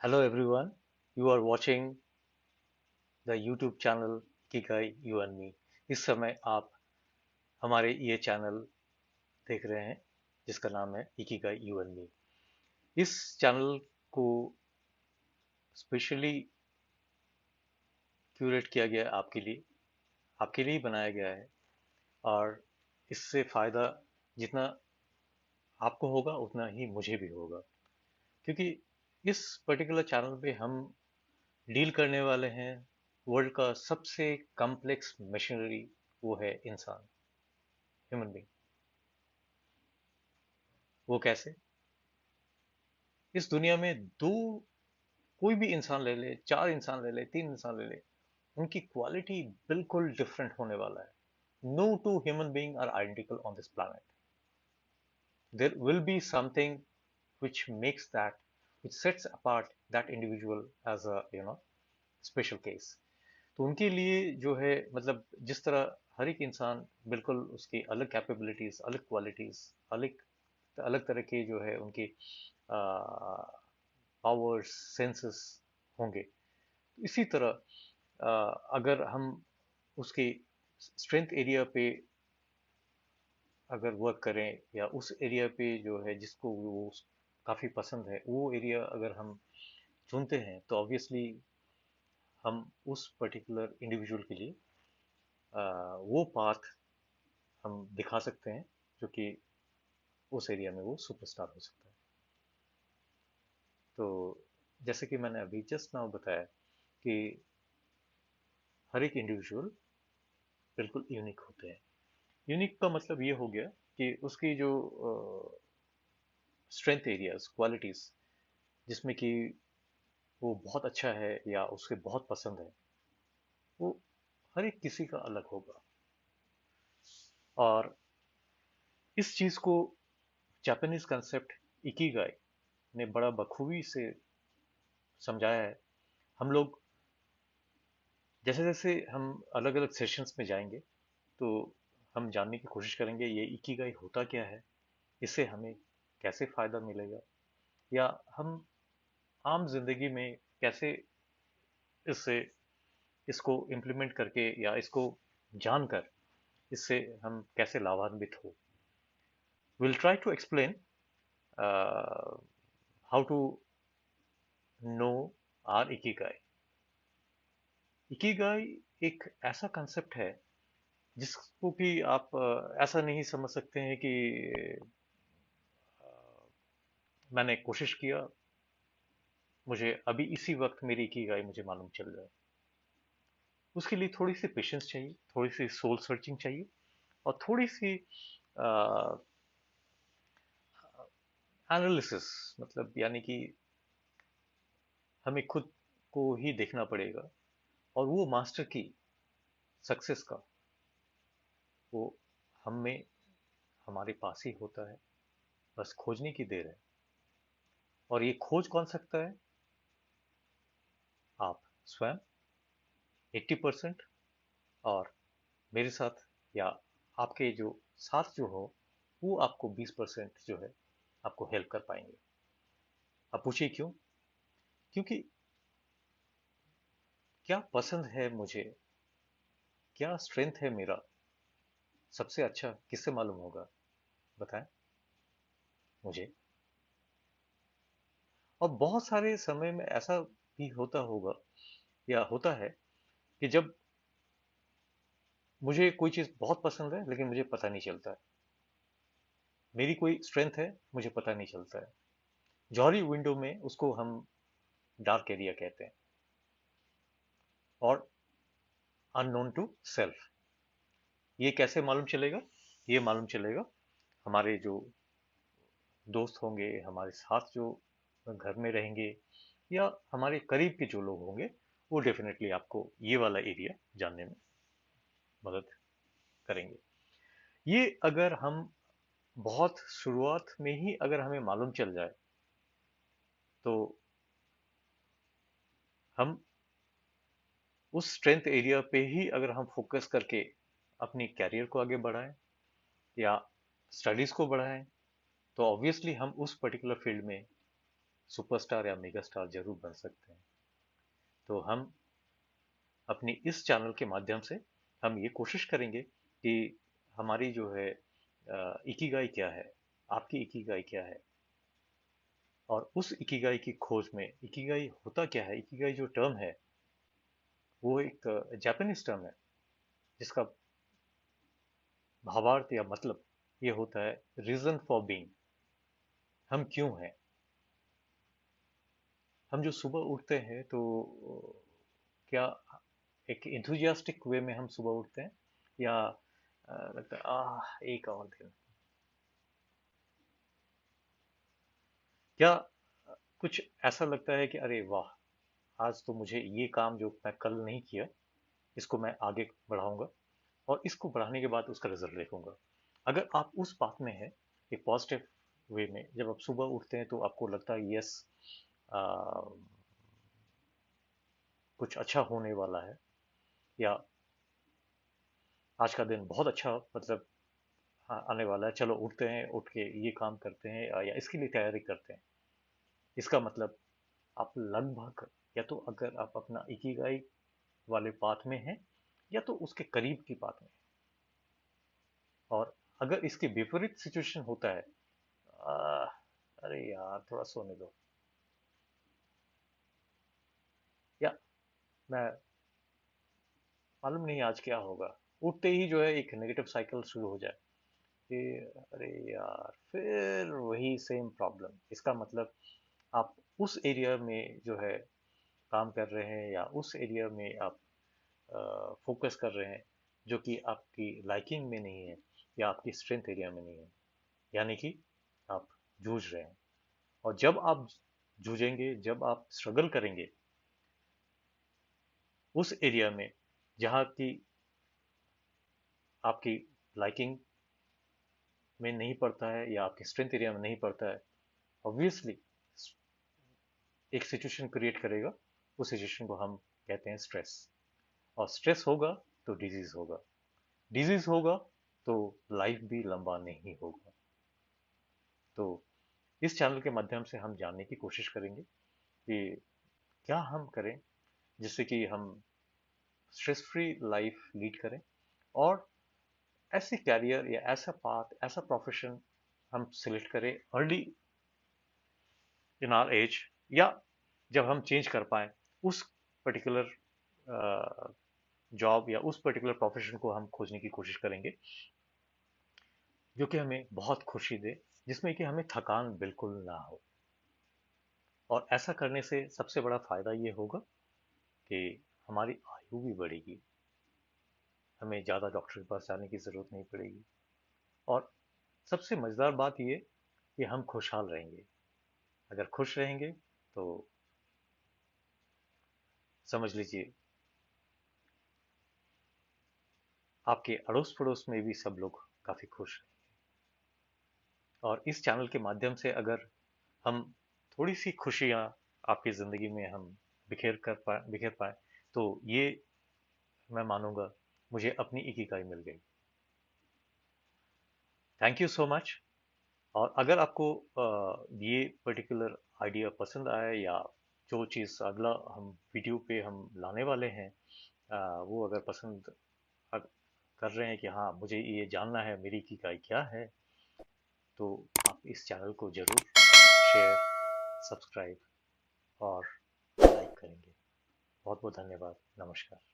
Hello everyone, you are watching the YouTube channel Kikai You and Me। इस समय आप हमारे ये चैनल देख रहे हैं जिसका नाम है इकिगाई यू एंड मी। इस चैनल को स्पेशली क्यूरेट किया गया है आपके लिए ही बनाया गया है। और इससे फ़ायदा जितना आपको होगा उतना ही मुझे भी होगा, क्योंकि इस पर्टिकुलर चैनल पे हम डील करने वाले हैं वर्ल्ड का सबसे कॉम्प्लेक्स मशीनरी, वो है इंसान, ह्यूमन बीइंग। वो कैसे? इस दुनिया में दो, कोई भी इंसान ले ले, चार इंसान ले ले, तीन इंसान ले ले, उनकी क्वालिटी बिल्कुल डिफरेंट होने वाला है। No two human being are identical on this planet. There will be something which makes that, which sets apart that individual as a special case. तो उनके लिए जो है, मतलब जिस तरह हर एक इंसान बिल्कुल उसकी अलग कैपेबिलिटीज, अलग क्वालिटीज, अलग अलग तरह के जो है उनके पावर्स, सेंसेस होंगे। इसी तरह अगर हम उसके स्ट्रेंथ एरिया पे अगर वर्क करें, या उस एरिया पे जो है जिसको वो काफ़ी पसंद है, वो एरिया अगर हम चुनते हैं, तो ऑब्वियसली हम उस पर्टिकुलर इंडिविजुअल के लिए वो पाथ हम दिखा सकते हैं जो कि उस एरिया में वो सुपरस्टार हो सकता है। तो जैसे कि मैंने अभी जस्ट नाउ बताया कि हर एक इंडिविजुअल बिल्कुल यूनिक होते हैं। यूनिक का मतलब ये हो गया कि उसकी जो स्ट्रेंथ एरियाज, क्वालिटीज, जिसमें कि वो बहुत अच्छा है या उसके बहुत पसंद है, वो हर एक किसी का अलग होगा। और इस चीज को जापानीज कंसेप्ट इकिगाई ने बड़ा बखूबी से समझाया है। हम लोग जैसे जैसे हम अलग अलग सेशंस में जाएंगे, तो हम जानने की कोशिश करेंगे ये इकिगाई होता क्या है, इससे हमें कैसे फायदा मिलेगा, या हम आम जिंदगी में कैसे इससे इसको इम्प्लीमेंट करके या इसको जानकर इससे हम कैसे लाभान्वित हो। Will try to explain how to know our ikigai. Ikigai एक ऐसा कंसेप्ट है जिसको कि आप ऐसा नहीं समझ सकते हैं कि मैंने कोशिश किया, मुझे अभी इसी वक्त मेरी इकिगाई मुझे मालूम चल जाए। उसके लिए थोड़ी सी पेशेंस चाहिए, थोड़ी सी सोल सर्चिंग चाहिए, और थोड़ी सी एनालिसिस, मतलब यानी कि हमें खुद को ही देखना पड़ेगा। और वो मास्टर की सक्सेस का, वो हम में, हमारे पास ही होता है, बस खोजने की देर है। और ये खोज कौन सकता है? आप स्वयं 80%, और मेरे साथ या आपके जो साथ जो हो, वो आपको 20% जो है आपको हेल्प कर पाएंगे। अब पूछिए क्यों? क्योंकि क्या पसंद है मुझे, क्या स्ट्रेंथ है मेरा, सबसे अच्छा किससे मालूम होगा? बताएं मुझे। और बहुत सारे समय में ऐसा भी होता होगा या होता है कि जब मुझे कोई चीज़ बहुत पसंद है लेकिन मुझे पता नहीं चलता है, मेरी कोई स्ट्रेंथ है मुझे पता नहीं चलता है। जौहरी विंडो में उसको हम डार्क एरिया कहते हैं, और अननोन टू सेल्फ। ये कैसे मालूम चलेगा? ये मालूम चलेगा हमारे जो दोस्त होंगे, हमारे साथ जो घर में रहेंगे, या हमारे करीब के जो लोग होंगे, वो डेफिनेटली आपको ये वाला एरिया जानने में मदद करेंगे। ये अगर हम बहुत शुरुआत में ही अगर हमें मालूम चल जाए, तो हम उस स्ट्रेंथ एरिया पे ही अगर हम फोकस करके अपनी कैरियर को आगे बढ़ाएं या स्टडीज को बढ़ाएं, तो ऑब्वियसली हम उस पर्टिकुलर फील्ड में सुपरस्टार या मेगा स्टार जरूर बन सकते हैं। तो हम अपनी इस चैनल के माध्यम से हम ये कोशिश करेंगे कि हमारी जो है इकिगाई क्या है, आपकी इकिगाई क्या है, और उस इकिगाई की खोज में इकिगाई होता क्या है। इकिगाई जो टर्म है वो एक जापानीज टर्म है जिसका भावार्थ या मतलब ये होता है रीजन फॉर बीइंग। हम क्यों हैं। हम जो सुबह उठते हैं तो क्या एक इंथुजियास्टिक वे में हम सुबह उठते हैं, या लगता है एक और दिन, क्या कुछ ऐसा लगता है कि अरे वाह, आज तो मुझे ये काम जो मैं कल नहीं किया इसको मैं आगे बढ़ाऊंगा और इसको बढ़ाने के बाद उसका रिजल्ट देखूंगा। अगर आप उस बात में है एक पॉजिटिव वे में, जब आप सुबह उठते हैं तो आपको लगता है यस कुछ अच्छा होने वाला है, या आज का दिन बहुत अच्छा मतलब आने वाला है, चलो उठते हैं, उठ के ये काम करते हैं या इसके लिए तैयारी करते हैं। इसका मतलब आप लगभग, या तो अगर आप अपना इकिगाई वाले पाथ में हैं या तो उसके करीब की पाथ में हैं। और अगर इसके विपरीत सिचुएशन होता है, आ, अरे यार थोड़ा सोने दो, या मैं मालूम नहीं आज क्या होगा, उठते ही जो है एक नेगेटिव साइकिल शुरू हो जाए कि अरे यार फिर वही सेम प्रॉब्लम। इसका मतलब आप उस एरिया में जो है काम कर रहे हैं या उस एरिया में आप फोकस कर रहे हैं जो कि आपकी लाइकिंग में नहीं है या आपकी स्ट्रेंथ एरिया में नहीं है, यानी कि आप जूझ रहे हैं। और जब आप जूझेंगे, जब आप स्ट्रगल करेंगे उस एरिया में जहाँ की आपकी लाइकिंग में नहीं पड़ता है या आपके स्ट्रेंथ एरिया में नहीं पड़ता है, ऑब्वियसली एक सिचुएशन क्रिएट करेगा। उस सिचुएशन को हम कहते हैं स्ट्रेस। और स्ट्रेस होगा तो डिजीज होगा, डिजीज होगा तो लाइफ भी लंबा नहीं होगा। तो इस चैनल के माध्यम से हम जानने की कोशिश करेंगे कि क्या हम करें जिससे कि हम स्ट्रेस फ्री लाइफ लीड करें, और ऐसे कैरियर या ऐसा पाथ, ऐसा प्रोफेशन हम सिलेक्ट करें अर्ली इन आवर एज, या जब हम चेंज कर पाए उस पर्टिकुलर जॉब या उस पर्टिकुलर प्रोफेशन को हम खोजने की कोशिश करेंगे जो कि हमें बहुत खुशी दे, जिसमें कि हमें थकान बिल्कुल ना हो। और ऐसा करने से सबसे बड़ा फायदा ये होगा कि हमारी आयु भी बढ़ेगी, हमें ज़्यादा डॉक्टर के पास जाने की ज़रूरत नहीं पड़ेगी, और सबसे मज़ेदार बात ये कि हम खुशहाल रहेंगे। अगर खुश रहेंगे तो समझ लीजिए आपके अड़ोस पड़ोस में भी सब लोग काफ़ी खुश हैं। और इस चैनल के माध्यम से अगर हम थोड़ी सी खुशियाँ आपकी ज़िंदगी में हम बिखेर पाए तो ये मैं मानूंगा मुझे अपनी इकिगाई मिल गई। Thank you so much. और अगर आपको ये पर्टिकुलर आइडिया पसंद आया, या जो चीज़ अगला हम वीडियो पे हम लाने वाले हैं वो अगर पसंद कर रहे हैं कि हाँ मुझे ये जानना है मेरी इकिगाई क्या है, तो आप इस चैनल को ज़रूर शेयर, सब्सक्राइब और लाइक करेंगे। बहुत बहुत धन्यवाद। नमस्कार।